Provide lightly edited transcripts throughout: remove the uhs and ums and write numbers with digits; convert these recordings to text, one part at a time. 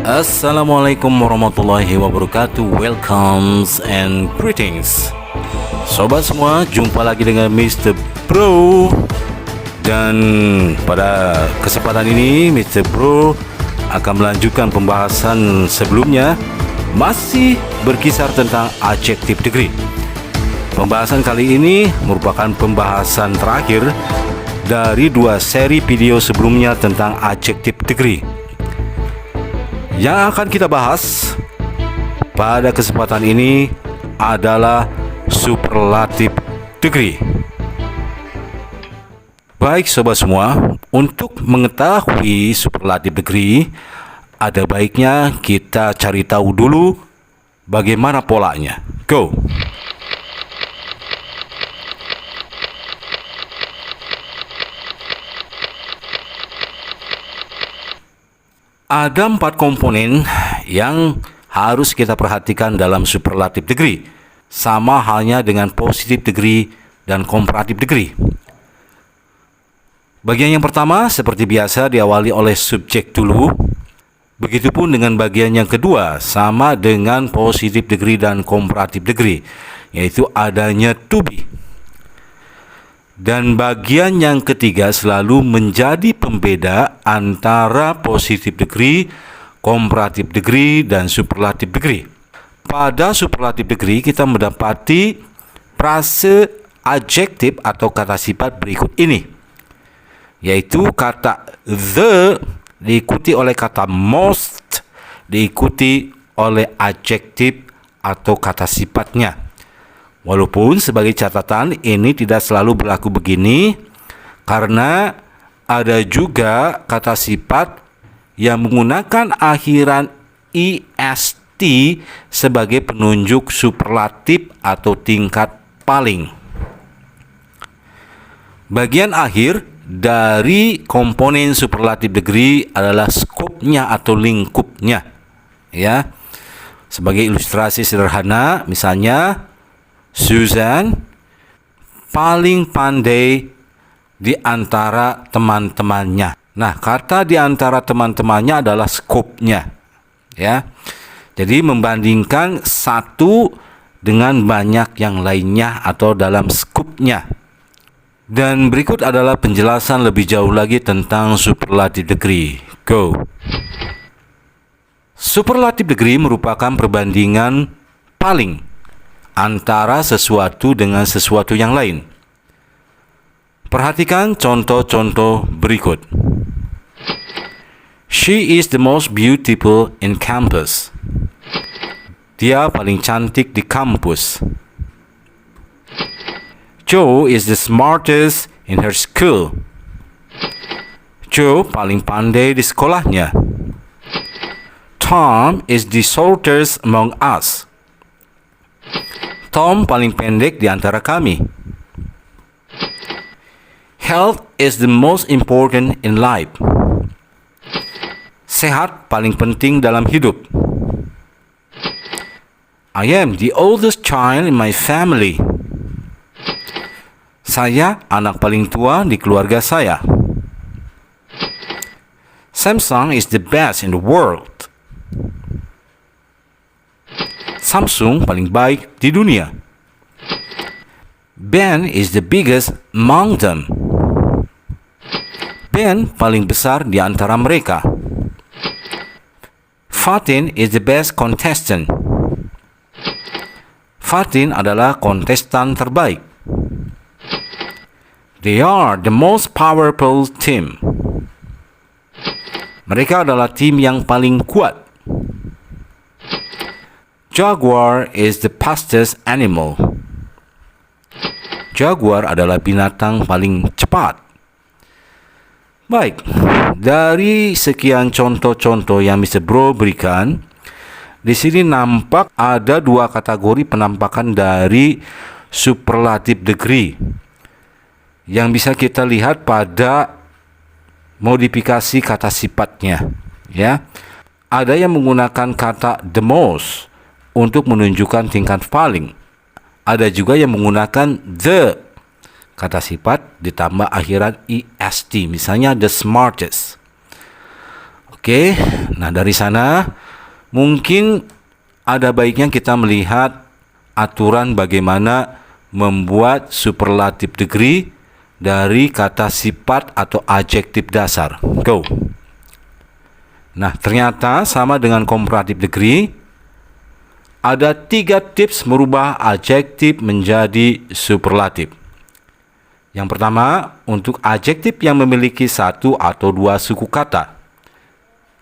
Assalamualaikum warahmatullahi wabarakatuh. Welcome and greetings. Sobat semua, jumpa lagi dengan Mr. Bro. Dan pada kesempatan ini Mr. Bro akan melanjutkan pembahasan sebelumnya, masih berkisar tentang adjective degree. Pembahasan kali ini merupakan pembahasan terakhir dari dua seri video sebelumnya tentang adjective degree. Yang akan kita bahas pada kesempatan ini adalah superlative degree. Baik sobat semua, untuk mengetahui superlative degree, ada baiknya kita cari tahu dulu bagaimana polanya. Go! Ada 4 komponen yang harus kita perhatikan dalam superlative degree, sama halnya dengan positive degree dan comparative degree. Bagian yang pertama seperti biasa diawali oleh subjek dulu. Begitupun dengan bagian yang kedua, sama dengan positive degree dan comparative degree, yaitu adanya to be. Dan bagian yang ketiga selalu menjadi pembeda antara positive degree, comparative degree, dan superlative degree. Pada superlative degree kita mendapati frase adjektif atau kata sifat berikut ini, yaitu kata the diikuti oleh kata most, diikuti oleh adjektif atau kata sifatnya. Walaupun sebagai catatan ini tidak selalu berlaku begini, karena ada juga kata sifat yang menggunakan akhiran est sebagai penunjuk superlatif atau tingkat paling. Bagian akhir dari komponen superlative degree adalah skopnya atau lingkupnya. Ya. Sebagai ilustrasi sederhana, misalnya Susan paling pandai di antara teman-temannya. Nah, kata di antara teman-temannya adalah skopnya, ya. Jadi membandingkan satu dengan banyak yang lainnya atau dalam skupnya. Dan berikut adalah penjelasan lebih jauh lagi tentang superlative degree. Go. Superlative degree merupakan perbandingan paling antara sesuatu dengan sesuatu yang lain. Perhatikan contoh-contoh berikut. She is the most beautiful in campus. Dia paling cantik di kampus. Joe is the smartest in her school. Joe paling pandai di sekolahnya. Tom is the shortest among us. Tom paling pendek di antara kami. Health is the most important in life. Sehat paling penting dalam hidup. I am the oldest child in my family. Saya anak paling tua di keluarga saya. Samsung is the best in the world. Samsung paling baik di dunia. Ben is the biggest among them. Ben paling besar di antara mereka. Fatin is the best contestant. Fatin adalah kontestan terbaik. They are the most powerful team. Mereka adalah tim yang paling kuat. Jaguar is the fastest animal. Jaguar adalah binatang paling cepat. Baik, dari sekian contoh-contoh yang Mr. Bro berikan, di sini nampak ada dua kategori penampakan dari superlative degree yang bisa kita lihat pada modifikasi kata sifatnya. Ya, ada yang menggunakan kata the most untuk menunjukkan tingkat paling. Ada juga yang menggunakan the kata sifat ditambah akhiran est, misalnya the smartest. Oke, nah dari sana mungkin ada baiknya kita melihat aturan bagaimana membuat superlative degree dari kata sifat atau adjektif dasar. Go. Nah, ternyata sama dengan comparative degree, ada 3 tips merubah adjektif menjadi superlatif. Yang pertama, untuk adjektif yang memiliki 1 atau 2 suku kata,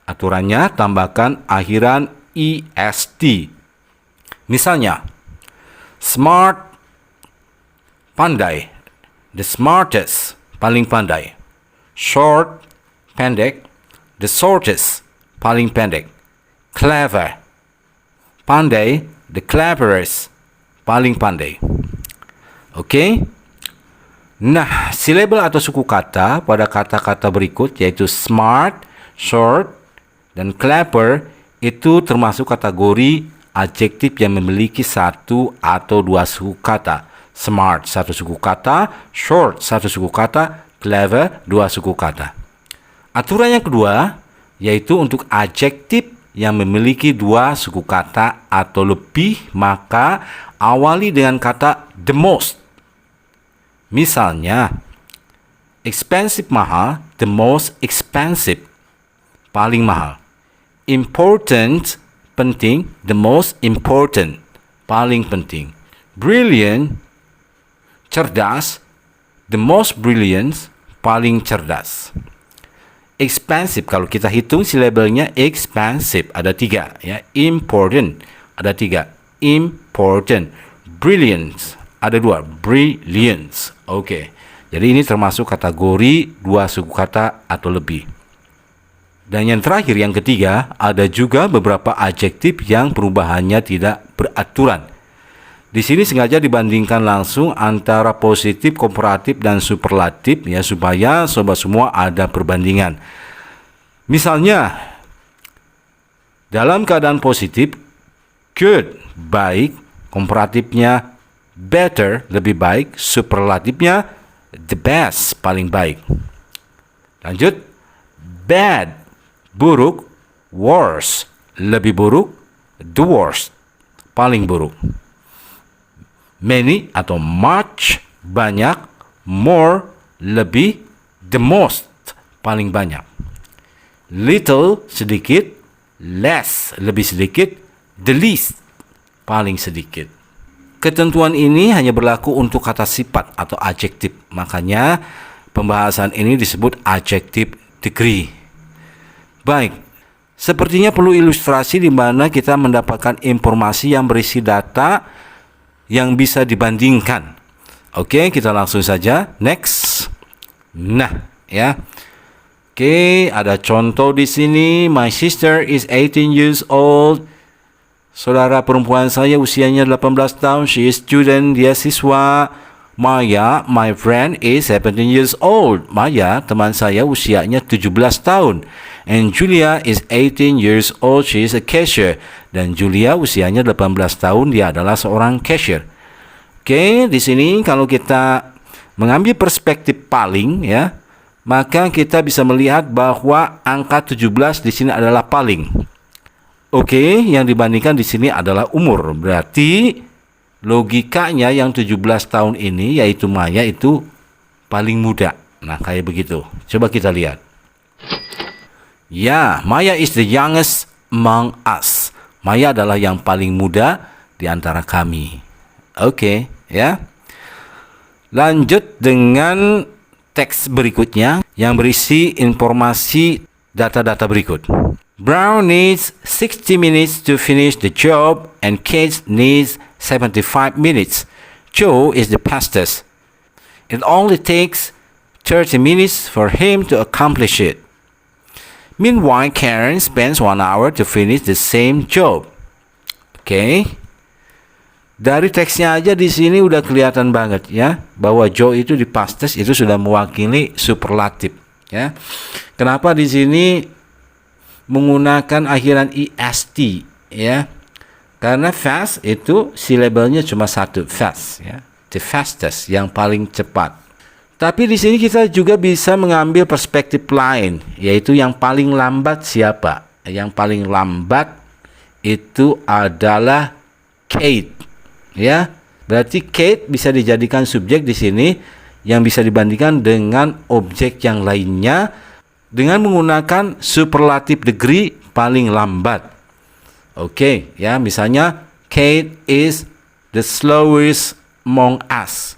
aturannya tambahkan akhiran est. Misalnya, smart, pandai, the smartest, paling pandai. Short, pendek, the shortest, paling pendek. Clever, pandai, the cleverest, paling pandai. Oke? Nah, silabel atau suku kata pada kata-kata berikut yaitu smart, short, dan clever itu termasuk kategori adjektif yang memiliki 1 atau 2 suku kata. Smart 1 suku kata, short 1 suku kata, clever 2 suku kata. Aturan yang kedua yaitu untuk adjektif yang memiliki 2 suku kata atau lebih, maka awali dengan kata the most. Misalnya, expensive mahal, the most expensive, paling mahal. Important, penting, the most important, paling penting. Brilliant, cerdas, the most brilliant, paling cerdas. Expensive, kalau kita hitung silabelnya expensive ada 3 ya. Important ada 3. Important. Brilliant ada 2. Brilliance. Oke. Jadi ini termasuk kategori 2 suku kata atau lebih. Dan yang terakhir, yang ketiga, ada juga beberapa adjektif yang perubahannya tidak beraturan. Di sini sengaja dibandingkan langsung antara positif, komparatif, dan superlatif ya, supaya sobat semua ada perbandingan. Misalnya, dalam keadaan positif, good, baik, komparatifnya better, lebih baik, superlatifnya the best, paling baik. Lanjut, bad, buruk, worse, lebih buruk, the worst, paling buruk. Many atau much, banyak, more, lebih, the most, paling banyak. Little, sedikit, less, lebih sedikit, the least, paling sedikit. Ketentuan ini hanya berlaku untuk kata sifat atau adjektif. Makanya pembahasan ini disebut adjective degree. Baik, sepertinya perlu ilustrasi di mana kita mendapatkan informasi yang berisi data yang bisa dibandingkan. Oke, kita langsung saja. Next. Nah, ya. Oke, ada contoh di sini. My sister is 18 years old. Saudara perempuan saya usianya 18 tahun. She is student, dia siswa. Maya, my friend, is 17 years old. Maya, teman saya, usianya 17 tahun. And Julia is 18 years old. She is a cashier. Dan Julia usianya 18 tahun. Dia adalah seorang cashier. Oke, di sini kalau kita mengambil perspektif paling, ya, maka kita bisa melihat bahwa angka 17 di sini adalah paling. Oke, yang dibandingkan di sini adalah umur. Berarti logikanya yang 17 tahun ini, yaitu Maya, itu paling muda. Nah, kayak begitu. Coba kita lihat. Ya, Maya is the youngest among us. Maya adalah yang paling muda di antara kami. Oke, ya. Lanjut dengan teks berikutnya yang berisi informasi data-data berikut. Brown needs 60 minutes to finish the job and Kate needs 75 minutes. Joe is the fastest. It only takes 30 minutes for him to accomplish it. Meanwhile, Karen spends 1 hour to finish the same job. Oke. Dari teksnya aja di sini udah kelihatan banget ya bahwa Joe itu di past tense itu sudah mewakili superlatif ya. Kenapa di sini menggunakan akhiran est ya? Karena fast itu silabelnya cuma 1, fast ya. The fastest, yang paling cepat. Tapi di sini kita juga bisa mengambil perspektif lain, yaitu yang paling lambat siapa? Yang paling lambat itu adalah Kate, ya. Berarti Kate bisa dijadikan subjek di sini yang bisa dibandingkan dengan objek yang lainnya dengan menggunakan superlative degree paling lambat. Oke, ya, misalnya Kate is the slowest among us.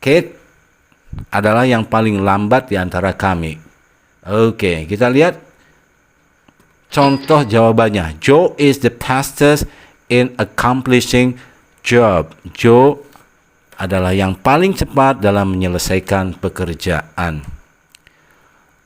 Kate adalah yang paling lambat di antara kami. Oke, kita lihat contoh jawabannya. Joe is the fastest in accomplishing job. Joe adalah yang paling cepat dalam menyelesaikan pekerjaan.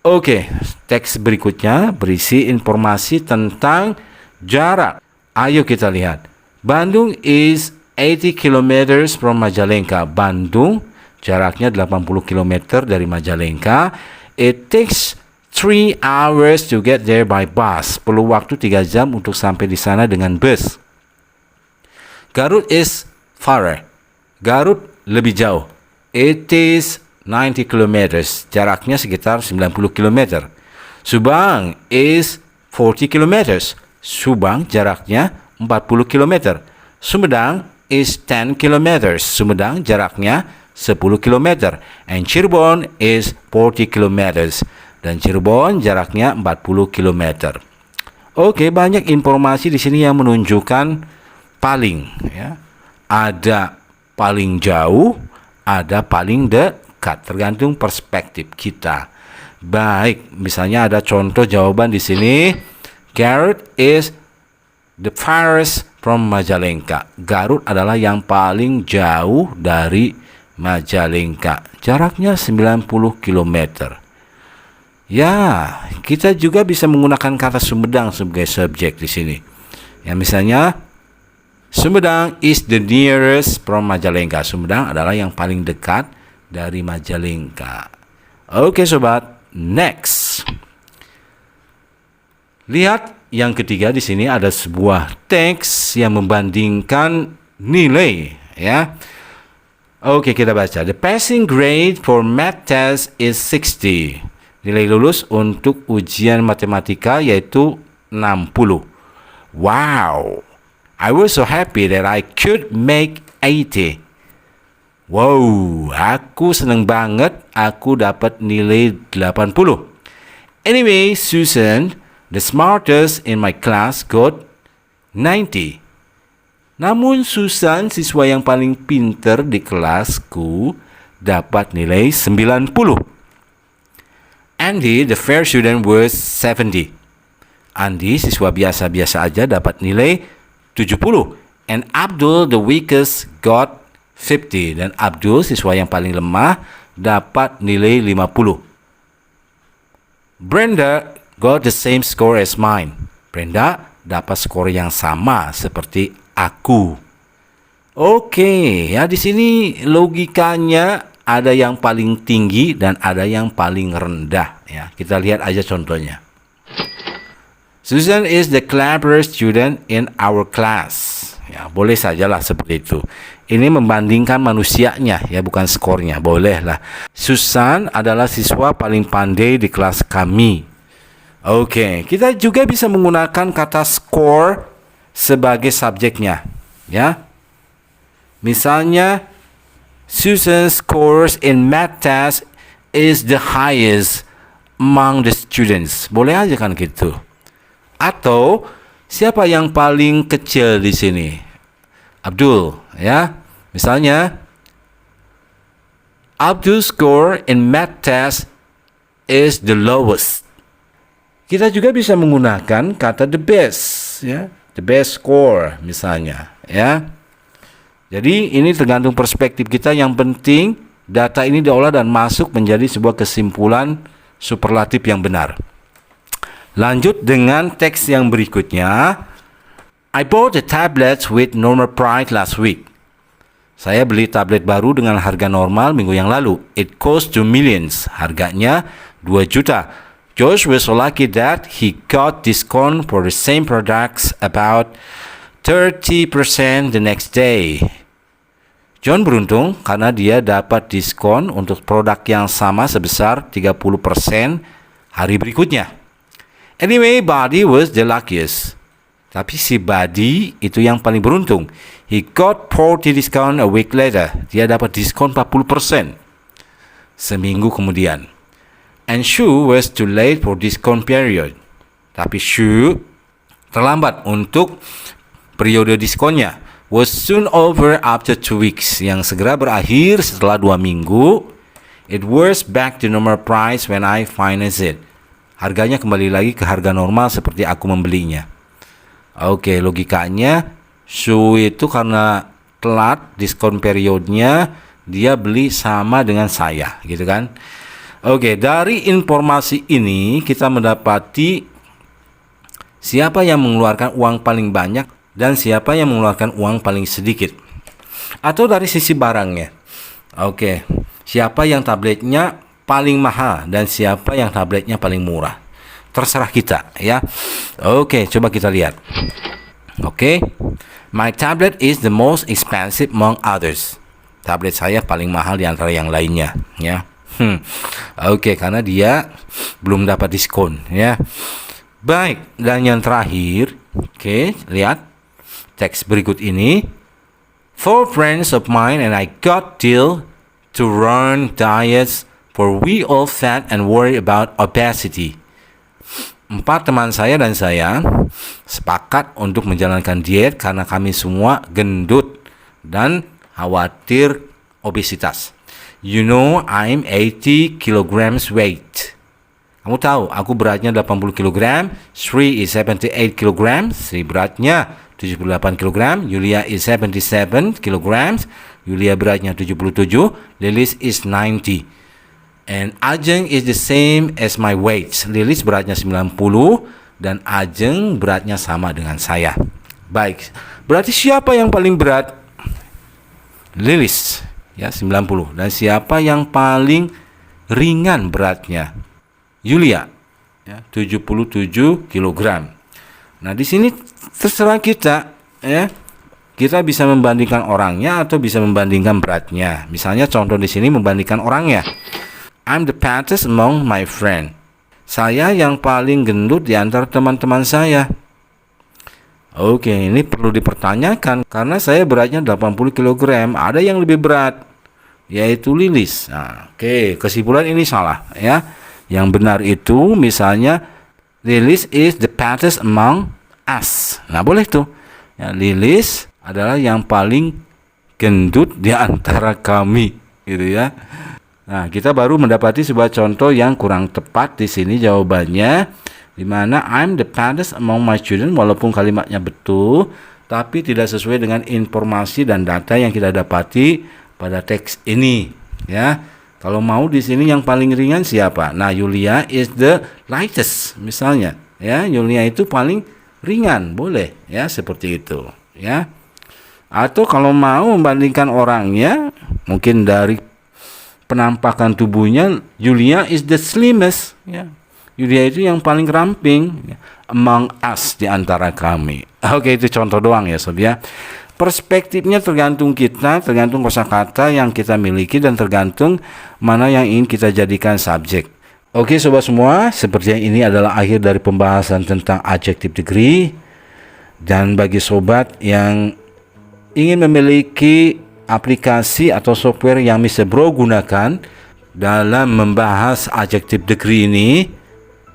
Oke, teks berikutnya berisi informasi tentang jarak. Ayo kita lihat. Bandung is 80 kilometers from Majalengka. Bandung jaraknya 80 km dari Majalengka. It takes 3 hours to get there by bus. Perlu waktu 3 jam untuk sampai di sana dengan bus. Garut is farther. Garut lebih jauh. It is 90 km. Jaraknya sekitar 90 km. Subang is 40 km. Subang jaraknya 40 km. Sumedang is 10 km. Sumedang jaraknya 10 km. And Cirebon is 40 km. Dan Cirebon jaraknya 40 km. Oke, banyak informasi di sini yang menunjukkan paling, ya. Ada paling jauh, ada paling dekat, tergantung perspektif kita. Baik, misalnya ada contoh jawaban di sini. Garut is the farthest from Majalengka. Garut adalah yang paling jauh dari Majalengka. Jaraknya 90 km. Ya, kita juga bisa menggunakan kata Sumedang sebagai subjek di sini. Ya, misalnya Sumedang is the nearest from Majalengka. Sumedang adalah yang paling dekat dari Majalengka. Oke, sobat, next. Lihat yang ketiga di sini ada sebuah teks yang membandingkan nilai, ya. Oke, kita baca. The passing grade for math test is 60. Nilai lulus untuk ujian matematika yaitu 60. Wow. I was so happy that I could make 80. Wow, aku seneng banget aku dapat nilai 80. Anyway, Susan, the smartest in my class, got 90. Namun Susan, siswa yang paling pinter di kelasku, dapat nilai 90. Andy, the fair student, was 70. Andy, siswa biasa-biasa aja, dapat nilai 70. And Abdul, the weakest, got 50. Dan Abdul, siswa yang paling lemah, dapat nilai 50. Brenda got the same score as mine. Brenda dapat skor yang sama seperti aku. Oke, ya, di sini logikanya ada yang paling tinggi dan ada yang paling rendah, ya. Kita lihat aja contohnya. Susan is the cleverest student in our class. Ya, boleh sajalah seperti itu. Ini membandingkan manusianya, ya, bukan skornya. Bolehlah. Susan adalah siswa paling pandai di kelas kami. Oke, kita juga bisa menggunakan kata score sebagai subjeknya, ya. Misalnya, Susan's scores in math test is the highest among the students. Boleh aja kan gitu. Atau siapa yang paling kecil di sini? Abdul, ya. Misalnya, Abdul's score in math test is the lowest. Kita juga bisa menggunakan kata the best, ya. The best score misalnya, ya. Jadi ini tergantung perspektif kita. Yang penting data ini diolah dan masuk menjadi sebuah kesimpulan superlatif yang benar. Lanjut dengan teks yang berikutnya. I bought a tablet with normal price last week. Saya beli tablet baru dengan harga normal minggu yang lalu. It cost 2 millions. Harganya 2 juta. Josh was so lucky that he got discount for the same products about 30% the next day. John beruntung karena dia dapat diskon untuk produk yang sama sebesar 30% hari berikutnya. Anyway, Buddy was the luckiest. Tapi si Buddy itu yang paling beruntung. He got 40 discount a week later. Dia dapat diskon 40% seminggu kemudian. And Shu was too late for discount period. Tapi Shu terlambat untuk periode diskonnya. Was soon over after 2 weeks, yang segera berakhir setelah 2 minggu. It was back to normal price when I financed it. Harganya kembali lagi ke harga normal seperti aku membelinya. Oke, logikanya Shu itu karena telat diskon periodnya, dia beli sama dengan saya, gitu kan? Oke, dari informasi ini kita mendapati siapa yang mengeluarkan uang paling banyak dan siapa yang mengeluarkan uang paling sedikit. Atau dari sisi barangnya. Oke, siapa yang tabletnya paling mahal dan siapa yang tabletnya paling murah. Terserah kita, ya. Oke, coba kita lihat. Oke, my tablet is the most expensive among others. Tablet saya paling mahal di antara yang lainnya, ya. Oke, karena dia belum dapat diskon, ya. Baik, dan yang terakhir, oke, lihat teks berikut ini. 4 friends of mine and I got deal to run diets for we all fat and worry about obesity. 4 teman saya dan saya sepakat untuk menjalankan diet karena kami semua gendut dan khawatir obesitas. You know, I'm 80 kilograms weight. Kamu tahu, aku beratnya 80 kg, Sri is 78 kg, Sri beratnya 78 kg, Yulia is 77 kg, Yulia beratnya 77, Lilis is 90. And Ajeng is the same as my weight. Lilis beratnya 90 dan Ajeng beratnya sama dengan saya. Baik, berarti siapa yang paling berat? Lilis, ya 90. Dan siapa yang paling ringan beratnya? Yulia, ya 77 kg. Nah, di sini terserah kita, ya. Kita bisa membandingkan orangnya atau bisa membandingkan beratnya. Misalnya contoh di sini membandingkan orangnya. I'm the fattest among my friend. Saya yang paling gendut di antara teman-teman saya. Oke, ini perlu dipertanyakan karena saya beratnya 80 kg. Ada yang lebih berat, yaitu Lilis. Nah, oke, kesimpulan ini salah, ya. Yang benar itu misalnya Lilis is the fattest among us. Nah, boleh tuh. Ya, Lilis adalah yang paling gendut di antara kami, gitu ya. Nah, kita baru mendapati sebuah contoh yang kurang tepat di sini jawabannya, di mana I'm the fattest among my children, walaupun kalimatnya betul, tapi tidak sesuai dengan informasi dan data yang kita dapati pada teks ini, ya. Kalau mau di sini yang paling ringan siapa? Nah, Yulia is the lightest misalnya, ya. Yulia itu paling ringan, boleh, ya, seperti itu, ya. Atau kalau mau membandingkan orangnya, mungkin dari penampakan tubuhnya, Yulia is the slimmest, ya. Yulia itu yang paling ramping, ya, among us, di antara kami. Oke, itu contoh doang ya, sob, ya. Perspektifnya tergantung kita, tergantung kosakata yang kita miliki dan tergantung mana yang ingin kita jadikan subjek. Oke, sobat semua, sepertinya ini adalah akhir dari pembahasan tentang adjective degree. Dan bagi sobat yang ingin memiliki aplikasi atau software yang Mr. Bro gunakan dalam membahas adjective degree ini,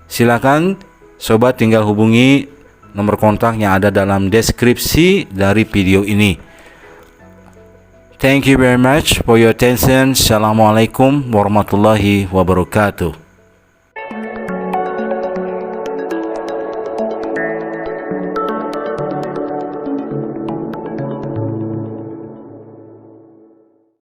silakan sobat tinggal hubungi nomor kontak yang ada dalam deskripsi dari video ini. Thank you very much for your attention. Assalamualaikum warahmatullahi wabarakatuh.